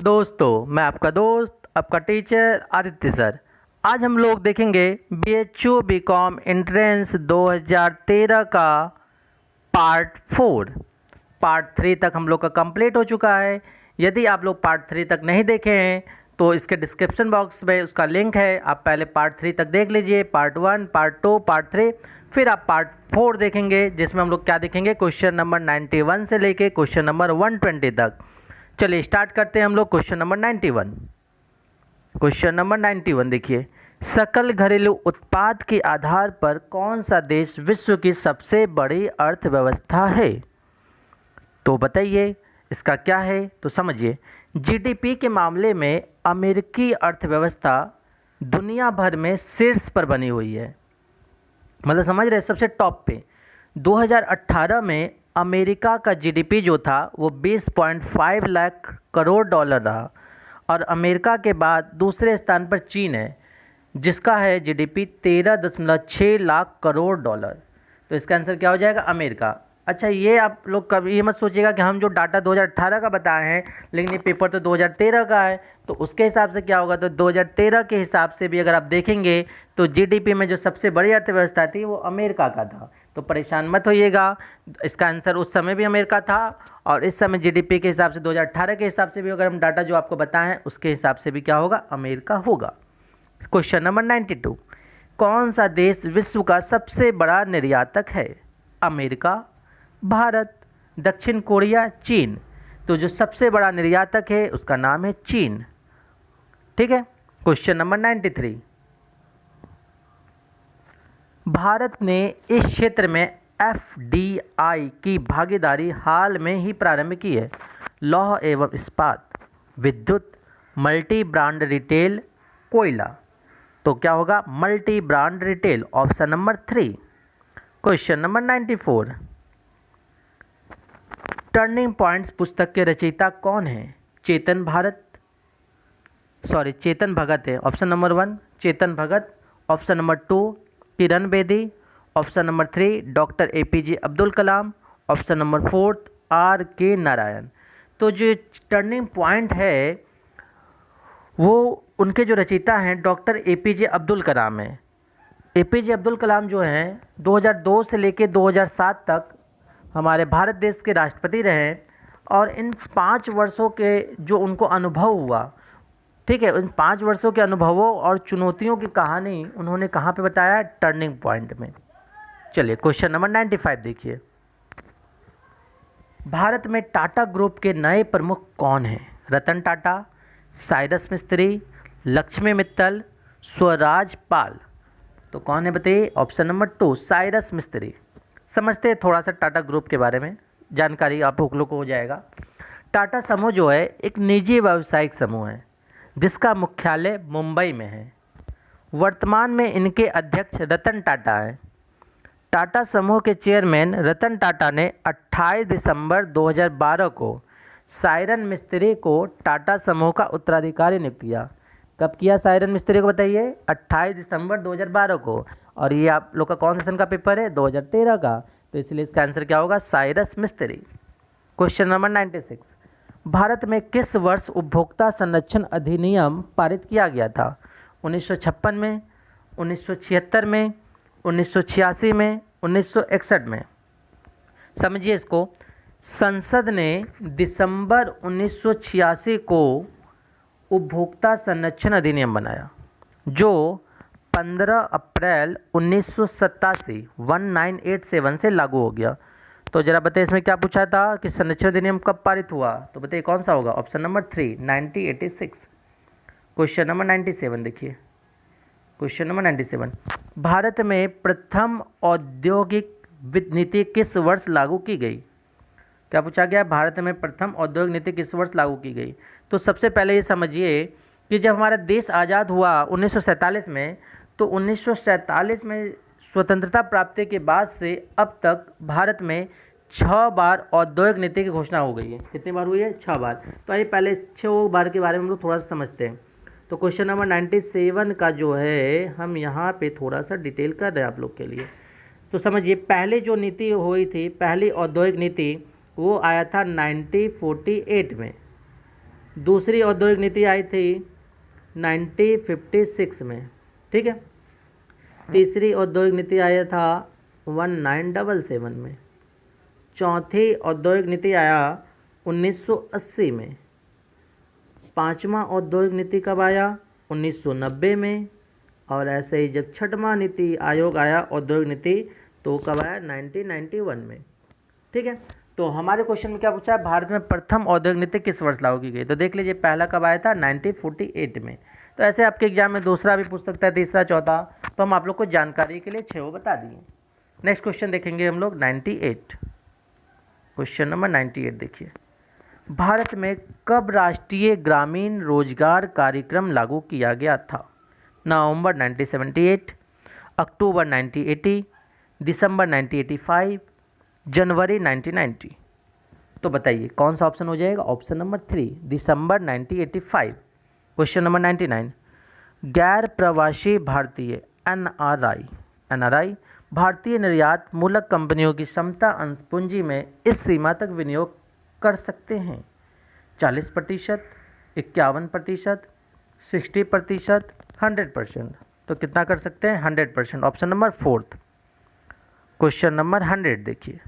दोस्तों, मैं आपका दोस्त, आपका टीचर आदित्य सर। आज हम लोग देखेंगे BHU BCom एंट्रेंस 2013 का पार्ट 4। पार्ट 3 तक हम लोग का कंप्लीट हो चुका है। यदि आप लोग पार्ट 3 तक नहीं देखे हैं तो इसके डिस्क्रिप्शन बॉक्स में उसका लिंक है, आप पहले पार्ट 3 तक देख लीजिए। पार्ट 1, पार्ट 2, पार्ट 3, फिर आप पार्ट 4 देखेंगे, जिसमें हम लोग क्या देखेंगे, क्वेश्चन नंबर 91 से लेके क्वेश्चन नंबर 120 तक। चलिए स्टार्ट करते हैं हम लोग क्वेश्चन नंबर 91। क्वेश्चन नंबर 91 देखिए, सकल घरेलू उत्पाद के आधार पर कौन सा देश विश्व की सबसे बड़ी अर्थव्यवस्था है? तो बताइए इसका क्या है। तो समझिए, जीडीपी के मामले में अमेरिकी अर्थव्यवस्था दुनिया भर में शीर्ष पर बनी हुई है। मतलब समझ रहे, सबसे टॉप पे। 2018 में अमेरिका का जीडीपी जो था वो 20.5 लाख करोड़ डॉलर रहा, और अमेरिका के बाद दूसरे स्थान पर चीन है, जिसका है जीडीपी 13.6 लाख करोड़ डॉलर। तो इसका आंसर क्या हो जाएगा? अमेरिका। अच्छा, ये आप लोग कभी ये मत सोचिएगा कि हम जो डाटा 2018 का बताए हैं, लेकिन ये पेपर तो 2013 का है, तो उसके हिसाब से क्या होगा। तो 2013 के हिसाब से भी अगर आप देखेंगे तो जीडीपी में जो सबसे बड़ी अर्थव्यवस्था थी वो अमेरिका का था। तो परेशान मत होइएगा, इसका आंसर उस समय भी अमेरिका था, और इस समय जीडीपी के हिसाब से 2018 के हिसाब से भी अगर हम डाटा जो आपको बताएं हैं उसके हिसाब से भी क्या होगा, अमेरिका होगा। क्वेश्चन नंबर 92, कौन सा देश विश्व का सबसे बड़ा निर्यातक है? अमेरिका, भारत, दक्षिण कोरिया, चीन। तो जो सबसे बड़ा निर्यातक है उसका नाम है चीन। ठीक है। क्वेश्चन नंबर 93, भारत ने इस क्षेत्र में FDI की भागीदारी हाल में ही प्रारंभ की है। लौह एवं इस्पात, विद्युत, मल्टी ब्रांड रिटेल, कोयला। तो क्या होगा? Multi brand retail, option number 3। Question number 94, Turning Points पुस्तक के रचयिता कौन है? चेतन भगत है, option number 1 Chetan Bhagat, option number 2 Kiran Bedi, option number 3 doctor APJ Abdul Kalam, option number 4 RK Narayan. तो जो टर्निंग पॉइंट है वो उनके जो रचयिता हैं डॉक्टर APJ अब्दुल कलाम है। APJ अब्दुल कलाम जो हैं 2002 से लेकर 2007 तक हमारे भारत देश के राष्ट्रपति रहे, और इन 5 वर्षों के जो उनको अनुभव हुआ, ठीक है, उन 5 वर्षों के अनुभवों और चुनौतियों की कहानी उन्होंने कहाँ पे बताया? टर्निंग पॉइंट में। चलिए क्वेश्चन नंबर 95 देखिए, भारत में टाटा ग्रुप के नए प्रमुख कौन हैं? रतन टाटा, साइरस मिस्त्री, लक्ष्मी मित्तल, स्वराज पाल। तो कौन है बताइए? ऑप्शन नंबर 2 साइरस मिस्त्री। समझते हैं थोड़ा सा टाटा ग्रुप के बारे में, जानकारी आप लोग को हो जाएगा। टाटा समूह जो है एक निजी व्यावसायिक समूह है जिसका मुख्यालय मुंबई में है। वर्तमान में इनके अध्यक्ष रतन टाटा हैं। टाटा समूह के चेयरमैन रतन टाटा ने 28 दिसंबर 2012 को सायरन मिस्त्री को टाटा समूह का उत्तराधिकारी नियुक्त किया। कब किया सायरन मिस्त्री को बताइए? 28 दिसंबर 2012 को। और ये आप लोग का कौन सा सन का पेपर है? 2013 का। तो इसलिए इसका आंसर क्या होगा? साइरस मिस्त्री। क्वेश्चन नंबर 96, भारत में किस वर्ष उपभोक्ता संरक्षण अधिनियम पारित किया गया था? 1956 में, 1976 में, 1986 में, 1961 में। समझिए इसको, संसद ने दिसंबर 1986 को उपभोक्ता संरक्षण अधिनियम बनाया, जो 15 अप्रैल 1987 से लागू हो गया। तो जरा बताइए इसमें क्या पूछा था कि संरक्षण अधिनियम कब पारित हुआ? तो बताइए कौन सा होगा? Option number 3 1986। क्वेश्चन नंबर 97 देखिए, क्वेश्चन नंबर 97, भारत में प्रथम औद्योगिक नीति किस वर्ष लागू की गई? क्या पूछा गया? भारत में प्रथम औद्योगिक नीति किस वर्ष लागू की गई? तो सबसे पहले ये समझिए कि जब हमारा देश आज़ाद हुआ 1947 में, तो 1947 में स्वतंत्रता प्राप्ति के बाद से अब तक भारत में 6 बार औद्योगिक नीति की घोषणा हो गई है। कितनी बार हुई है? 6 बार। तो आइए पहले 6 बार के बारे में हम लोग थोड़ा सा समझते हैं। तो क्वेश्चन नंबर 97 का जो है हम यहाँ पे थोड़ा सा डिटेल कर रहे हैं आप लोग के लिए। तो समझिए, पहले जो नीति हुई थी, पहली औद्योगिक नीति, वो आया था 1948 में। दूसरी औद्योगिक नीति आई थी 1956 में, ठीक है। तीसरी औद्योगिक नीति आया था 1977 में। चौथी औद्योगिक नीति आया 1980 में। पांचवा औद्योगिक नीति कब आया? 1990 में। और ऐसे ही जब छठवां नीति आयोग आया औद्योगिक नीति तो कब आया? 1991 में, ठीक है। तो हमारे क्वेश्चन में क्या पूछा है? भारत में प्रथम औद्योगिक नीति किस वर्ष लागू की गई? तो देख लीजिए, पहला कब आया था? 1948 में। तो ऐसे आपके एग्जाम में दूसरा भी पूछ सकता है, तीसरा, चौथा। तो हम आप लोग को जानकारी के लिए 6 बता दिए। नेक्स्ट क्वेश्चन देखेंगे हम लोग 98। क्वेश्चन नंबर 98 देखिए, भारत में कब राष्ट्रीय ग्रामीण रोजगार कार्यक्रम लागू किया गया था? नवंबर 1978, अक्टूबर 1980, दिसंबर 1985, जनवरी 1990। तो बताइए कौन सा ऑप्शन हो जाएगा? ऑप्शन नंबर 3, दिसंबर 1985। क्वेश्चन नंबर 99, गैर प्रवासी भारतीय एनआरआई भारतीय निर्यात मूलक कंपनियों की क्षमता अंश पूंजी में इस सीमा तक विनियोग कर सकते हैं? 40%, 51%, 60%, 100%। तो कितना कर सकते हैं? 100%। Option number 4। क्वेश्चन नंबर 100 देखिए,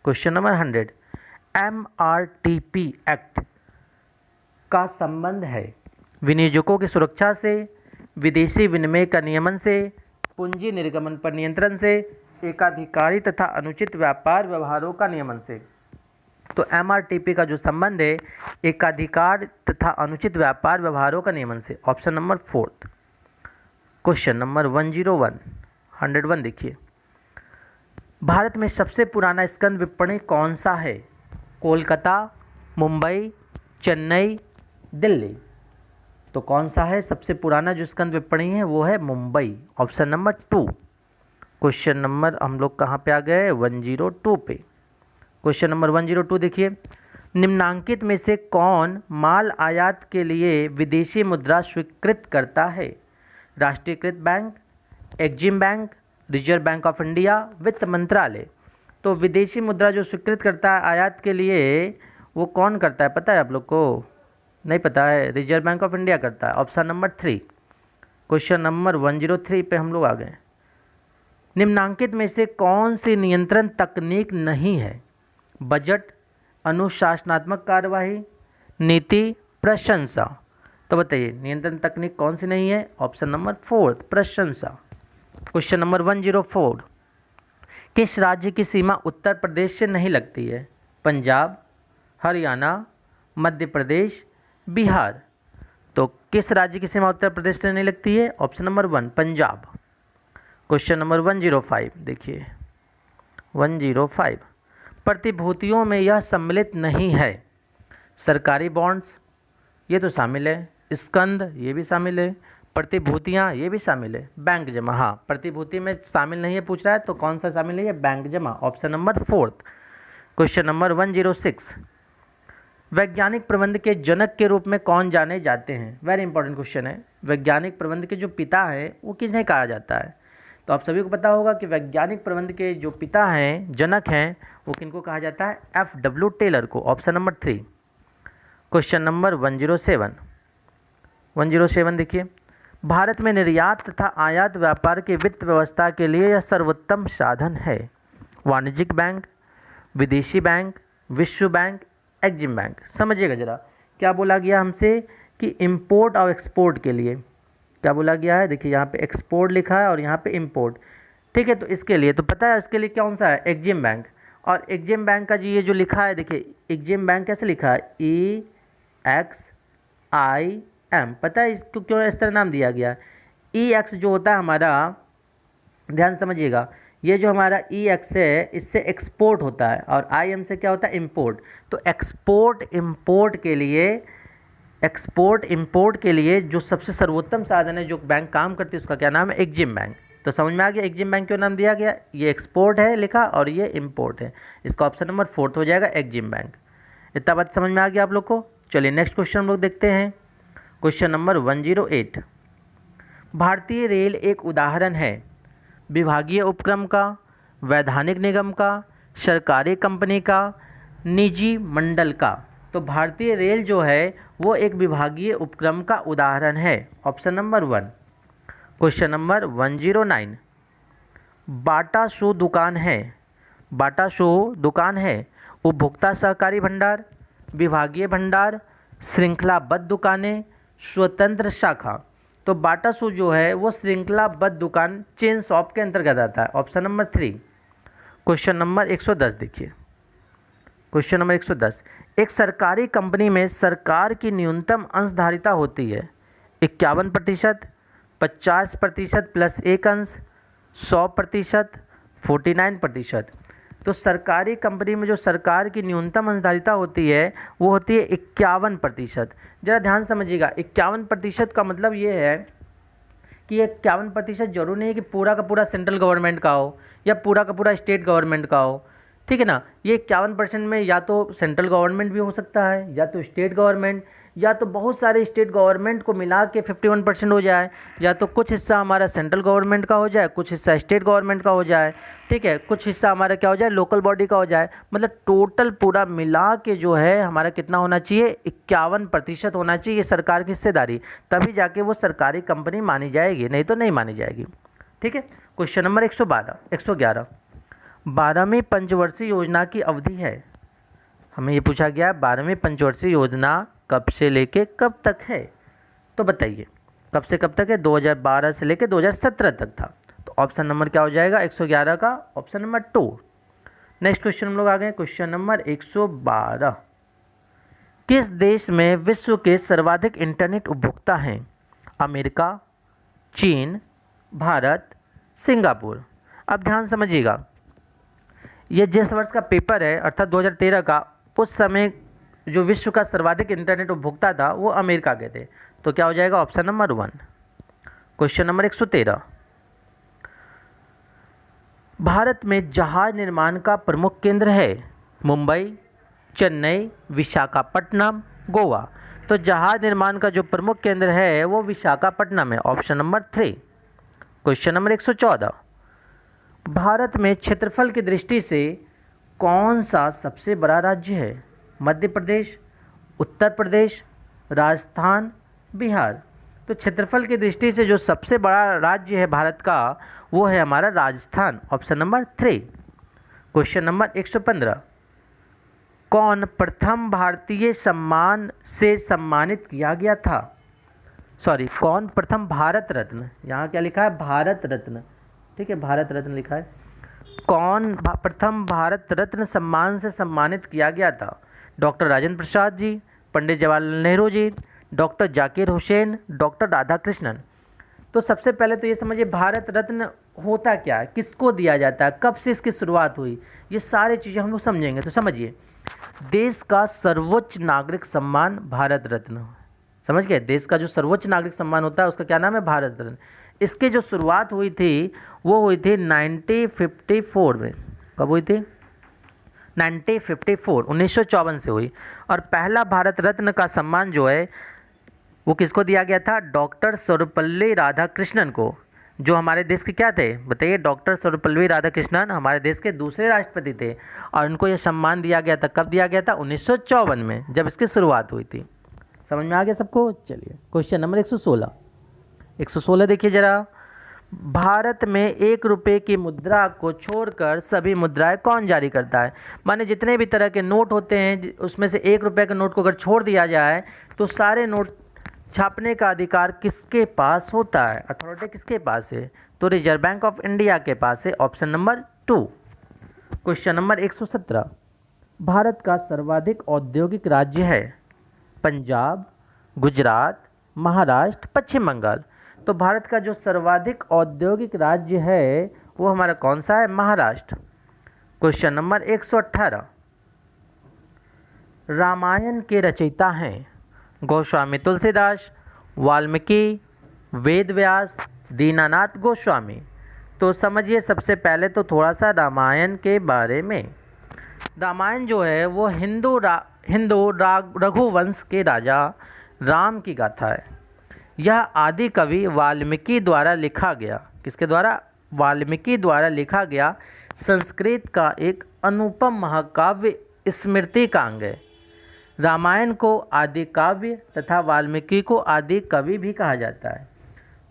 क्वेश्चन नंबर 100, MRTP एक्ट का संबंध है विनियोजकों की सुरक्षा से, विदेशी विनिमय का नियमन से, पूंजी निर्गमन पर नियंत्रण से, एकाधिकारी तथा अनुचित व्यापार व्यवहारों का नियमन से। तो MRTP का जो संबंध है एकाधिकार तथा अनुचित व्यापार व्यवहारों का नियमन से। Option number 4। क्वेश्चन नंबर 101 देखिए, भारत में सबसे पुराना स्कंद विपणि कौन सा है? कोलकाता, मुंबई, चेन्नई, दिल्ली। तो कौन सा है सबसे पुराना जो स्कंद विपणि है? वो है Mumbai. Option number 2। Question number हम लोग कहाँ पे आ गए? 102 पे। क्वेश्चन नंबर 102 देखिए, निम्नांकित में से कौन माल आयात के लिए विदेशी मुद्रा स्वीकृत करता है? राष्ट्रीयकृत bank, EXIM bank, reserve bank of India, वित्त मंत्रालय। तो विदेशी मुद्रा जो स्वीकृत करता है आयात के लिए वो कौन करता है? पता है आप लोग को? नहीं पता है? रिजर्व बैंक ऑफ इंडिया करता है। Option number 3। क्वेश्चन नंबर 103 पे हम लोग आ गए, निम्नांकित में से कौन सी नियंत्रण तकनीक नहीं है? बजट, अनुशासनात्मक कार्यवाही, नीति, प्रशंसा। तो बताइए नियंत्रण तकनीक कौन सी नहीं है? ऑप्शन नंबर 4, प्रशंसा। क्वेश्चन नंबर 104, किस राज्य की सीमा उत्तर प्रदेश से नहीं लगती है? पंजाब, हरियाणा, मध्य प्रदेश, बिहार। तो किस राज्य की सीमा उत्तर प्रदेश से नहीं लगती है? Option number 1, Punjab. Question number 105 देखिए, 105, प्रतिभूतियों में यह सम्मिलित नहीं है? सरकारी बॉन्ड्स ये तो शामिल है, स्कंद ये भी शामिल है, प्रतिभूतियाँ ये भी शामिल है, बैंक जमा। हाँ, प्रतिभूति में शामिल नहीं है पूछ रहा है, तो कौन सा शामिल नहीं है? बैंक जमा। Option number 4। क्वेश्चन नंबर 106, वैज्ञानिक प्रबंध के जनक के रूप में कौन जाने जाते हैं? वेरी इंपॉर्टेंट क्वेश्चन है। वैज्ञानिक प्रबंध के जो पिता हैं वो किसने कहा जाता है? तो आप सभी को पता होगा कि वैज्ञानिक प्रबंध के जो पिता हैं, जनक हैं, वो किनको कहा जाता है? FW टेलर को। Option number 3। क्वेश्चन नंबर 107 देखिए, भारत में निर्यात तथा आयात व्यापार के वित्त व्यवस्था के लिए यह सर्वोत्तम साधन है? वाणिज्यिक बैंक, विदेशी बैंक, विश्व बैंक, एग्जिम बैंक। समझिएगा जरा, क्या बोला गया हमसे कि इंपोर्ट और एक्सपोर्ट के लिए क्या बोला गया है? देखिए यहाँ पे एक्सपोर्ट लिखा है और यहाँ पे इंपोर्ट, ठीक है। तो इसके लिए तो पता है इसके लिए कौन सा है? EXIM bank. और एग्जिम बैंक का जी ये जो लिखा है, देखिए एग्जिम बैंक कैसे लिखा है? EXIM। पता है इसको क्यों इस तरह नाम दिया गया? EX जो होता है हमारा, ध्यान समझिएगा, ये जो हमारा EX है इससे एक्सपोर्ट होता है और IM से क्या होता है? इंपोर्ट। तो एक्सपोर्ट इंपोर्ट के लिए जो सबसे सर्वोत्तम साधन है जो बैंक काम करती है उसका क्या नाम है? EXIM bank. तो समझ में आ गया एग्जिम बैंक क्यों नाम दिया गया? ये एक्सपोर्ट है लिखा और ये इंपोर्ट है। इसका ऑप्शन नंबर 4 हो जाएगा, एग्जिम बैंक। इतना बात समझ में आ गया आप लोग को? चलिए नेक्स्ट क्वेश्चन हम लोग देखते हैं। क्वेश्चन नंबर 108, भारतीय रेल एक उदाहरण है विभागीय उपक्रम का, वैधानिक निगम का, सरकारी कंपनी का, निजी मंडल का। तो भारतीय रेल जो है वो एक विभागीय उपक्रम का उदाहरण है। Option number 1। क्वेश्चन नंबर 109, बाटा शो दुकान है, बाटा शो दुकान है उपभोक्ता सहकारी भंडार, विभागीय भंडार, श्रृंखलाबद्ध दुकानें, स्वतंत्र शाखा। तो बाटा शो जो है वो श्रृंखलाबद्ध दुकान, चेन शॉप के अंतर्गत आता है। Option number 3। क्वेश्चन नंबर 110 देखिए, क्वेश्चन नंबर 110, एक सरकारी कंपनी में सरकार की न्यूनतम अंशधारिता होती है 51%, 50% प्लस 1 अंश, 100%, 49%। तो सरकारी कंपनी में जो सरकार की न्यूनतम अंशधारिता होती है वो होती है 51%। ज़रा ध्यान समझिएगा, 51% का मतलब ये है कि ये 51% जरूर नहीं है कि पूरा का पूरा सेंट्रल गवर्नमेंट का हो या पूरा का पूरा स्टेट गवर्नमेंट का हो, ठीक है ना। ये 51% में या तो सेंट्रल गवर्नमेंट भी हो सकता है, या तो स्टेट गवर्नमेंट, या तो बहुत सारे स्टेट गवर्नमेंट को मिला के 51% हो जाए, या तो कुछ हिस्सा हमारा सेंट्रल गवर्नमेंट का हो जाए, कुछ हिस्सा स्टेट गवर्नमेंट का हो जाए, ठीक है, कुछ हिस्सा हमारा क्या हो जाए, लोकल बॉडी का हो जाए। मतलब टोटल पूरा मिला के जो है हमारा कितना होना चाहिए, 51% होना चाहिए सरकार की हिस्सेदारी, तभी जाके वो सरकारी कंपनी मानी जाएगी, नहीं तो नहीं मानी जाएगी, ठीक है। क्वेश्चन नंबर 111, 12वीं पंचवर्षीय योजना की अवधि है। हमें ये पूछा गया 12वीं पंचवर्षीय योजना कब से लेके कब तक है, तो बताइए कब से कब तक है। 2012 से लेके 2017 तक था। तो ऑप्शन नंबर क्या हो जाएगा 111 का, ऑप्शन नंबर 2। नेक्स्ट क्वेश्चन हम लोग आ गए, क्वेश्चन नंबर 112, किस देश में विश्व के सर्वाधिक इंटरनेट उपभोक्ता हैं? अमेरिका, चीन, भारत, सिंगापुर। अब ध्यान समझिएगा, ये जिस वर्ष का पेपर है अर्थात 2013 का, उस समय जो विश्व का सर्वाधिक इंटरनेट उपभोक्ता था वो अमेरिका के थे। तो क्या हो जाएगा option number 1। Question number 113, Bharat में जहाज निर्माण का प्रमुख केंद्र है मुंबई, चेन्नई, विशाखापट्टनम, गोवा। तो जहाज निर्माण का जो प्रमुख केंद्र है वो विशाखापट्टनम है। Option number 3। Question number 114, Bharat में क्षेत्रफल की दृष्टि से कौन सा सबसे बड़ा राज्य है? मध्य प्रदेश, उत्तर प्रदेश, राजस्थान, बिहार। तो क्षेत्रफल की दृष्टि से जो सबसे बड़ा राज्य है भारत का वो है हमारा Rajasthan. Option number 3। Question number 115, कौन प्रथम भारतीय सम्मान से सम्मानित किया गया था? सॉरी, कौन प्रथम भारत रत्न, यहाँ क्या लिखा है भारत रत्न, ठीक है, भारत रत्न लिखा है। कौन प्रथम भारत रत्न सम्मान से सम्मानित किया गया था? Doctor Rajendra Prasad ji, Pandit Jawaharlal Nehru ji, doctor Zakir Hussain, doctor Radhakrishnan. तो सबसे पहले तो ये समझिए भारत रत्न होता क्या है, किसको दिया जाता है, कब से इसकी शुरुआत हुई, ये सारी चीज़ें हम लोग समझेंगे। तो समझिए, देश का सर्वोच्च नागरिक सम्मान भारत रत्न, समझ गए, देश का जो सर्वोच्च नागरिक सम्मान होता है उसका क्या नाम है, भारत रत्न। इसकी जो शुरुआत हुई थी वो हुई थी 1954 में। कब हुई थी? 1954 से हुई। और पहला भारत रत्न का सम्मान जो है वो किसको दिया गया था? डॉक्टर सर्वपल्ली राधाकृष्णन को, जो हमारे देश के क्या थे बताइए? डॉक्टर सर्वपल्ली राधाकृष्णन हमारे देश के दूसरे राष्ट्रपति थे और उनको ये सम्मान दिया गया था। कब दिया गया था? 1954 में, जब इसकी शुरुआत हुई थी। समझ में आ गया सबको? चलिए क्वेश्चन नंबर 116 देखिए जरा, भारत में 1 रुपये की मुद्रा को छोड़कर सभी मुद्राएं कौन जारी करता है? माने जितने भी तरह के नोट होते हैं उसमें से 1 रुपये के नोट को अगर छोड़ दिया जाए तो सारे नोट छापने का अधिकार किसके पास होता है? अथॉरिटी किसके पास है? तो रिजर्व बैंक ऑफ इंडिया के पास है। Option number 2। Question number 117, Bharat का सर्वाधिक औद्योगिक राज्य है पंजाब, गुजरात, महाराष्ट्र, पश्चिम बंगाल। तो भारत का जो सर्वाधिक औद्योगिक राज्य है वो हमारा कौन सा है? महाराष्ट्र। क्वेश्चन नंबर 118, रामायण के रचयिता हैं गोस्वामी तुलसीदास, वाल्मीकि, वेद व्यास, दीनानाथ गोस्वामी। तो समझिए सबसे पहले तो थोड़ा सा रामायण के बारे में। रामायण जो है वो हिंदू रघुवंश के राजा राम की गाथा है। यह आदि कवि वाल्मीकि द्वारा लिखा गया, किसके द्वारा? वाल्मीकि द्वारा लिखा गया संस्कृत का एक अनुपम महाकाव्य स्मृति का अंग है। रामायण को आदि काव्य तथा वाल्मीकि को आदि कवि भी कहा जाता है।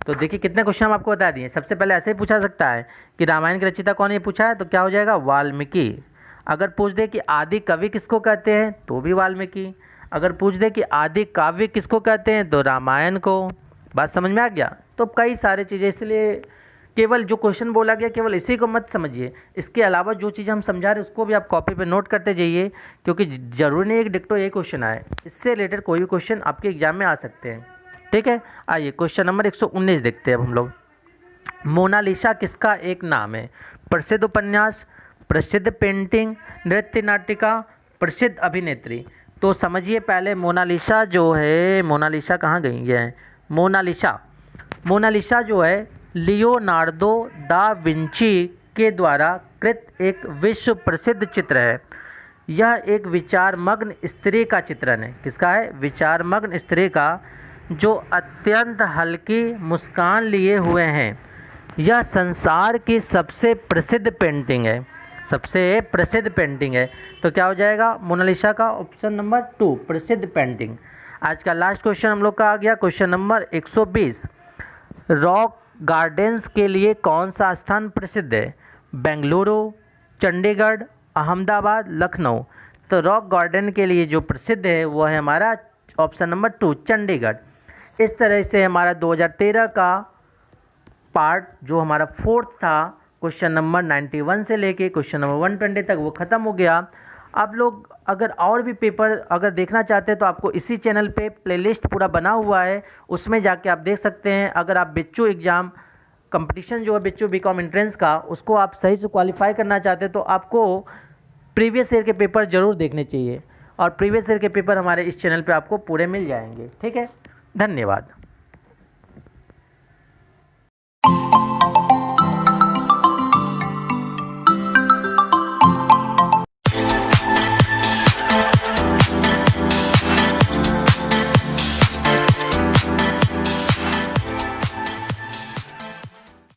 तो देखिए कितने क्वेश्चन हम आपको बता दिए। सबसे पहले ऐसे ही पूछा सकता है कि रामायण के रचयिता कौन है, ये पूछा है तो क्या हो जाएगा वाल्मीकि। अगर पूछ दे कि आदि कवि किसको कहते हैं तो भी वाल्मीकि। अगर पूछ दे कि आदि काव्य किसको कहते हैं तो रामायण को। बात समझ में आ गया। तो कई सारी चीज़ें, इसलिए केवल जो क्वेश्चन बोला गया केवल इसी को मत समझिए, इसके अलावा जो चीज़ हम समझा रहे हैं उसको भी आप कॉपी पे नोट करते जाइए, क्योंकि ज़रूरी नहीं एक डिक्टो ये क्वेश्चन आए, इससे रिलेटेड कोई भी क्वेश्चन आपके एग्जाम में आ सकते हैं। ठीक है, आइए क्वेश्चन नंबर 119 देखते हैं अब हम लोग। मोनालिसा किसका एक नाम है? प्रसिद्ध उपन्यास, प्रसिद्ध पेंटिंग, नृत्य नाटिका, प्रसिद्ध अभिनेत्री। तो समझिए पहले मोनालिसा जो है, मोनालिसा कहाँ गई है? मोनालिसा जो है लियोनार्डो दा विंची के द्वारा कृत एक विश्व प्रसिद्ध चित्र है। यह एक विचारमग्न स्त्री का चित्रण है। किसका है? विचारमग्न स्त्री का, जो अत्यंत हल्की मुस्कान लिए हुए हैं। यह संसार की सबसे प्रसिद्ध पेंटिंग है, सबसे प्रसिद्ध पेंटिंग है। तो क्या हो जाएगा मोनालिसा का? ऑप्शन नंबर 2 प्रसिद्ध पेंटिंग। आज का लास्ट क्वेश्चन हम लोग का आ गया क्वेश्चन नंबर 120। रॉक गार्डन्स के लिए कौन सा स्थान प्रसिद्ध है? बेंगलुरु, चंडीगढ़, अहमदाबाद, लखनऊ। तो रॉक गार्डन के लिए जो प्रसिद्ध है वो है हमारा ऑप्शन नंबर 2 चंडीगढ़। इस तरह से हमारा 2013 का पार्ट जो हमारा 4th था, क्वेश्चन नंबर 91 से लेके क्वेश्चन नंबर 120 तक वो ख़त्म हो गया। आप लोग अगर और भी पेपर अगर देखना चाहते हैं तो आपको इसी चैनल पे प्लेलिस्ट पूरा बना हुआ है, उसमें जाके आप देख सकते हैं। अगर आप बिच्चू एग्ज़ाम कंपटीशन जो है बिच्चू बीकॉम एंट्रेंस का, उसको आप सही से क्वालिफाई करना चाहते हैं तो आपको प्रीवियस ईयर के पेपर ज़रूर देखने चाहिए, और प्रीवियस ईयर के पेपर हमारे इस चैनल पे आपको पूरे मिल जाएंगे। ठीक है, धन्यवाद।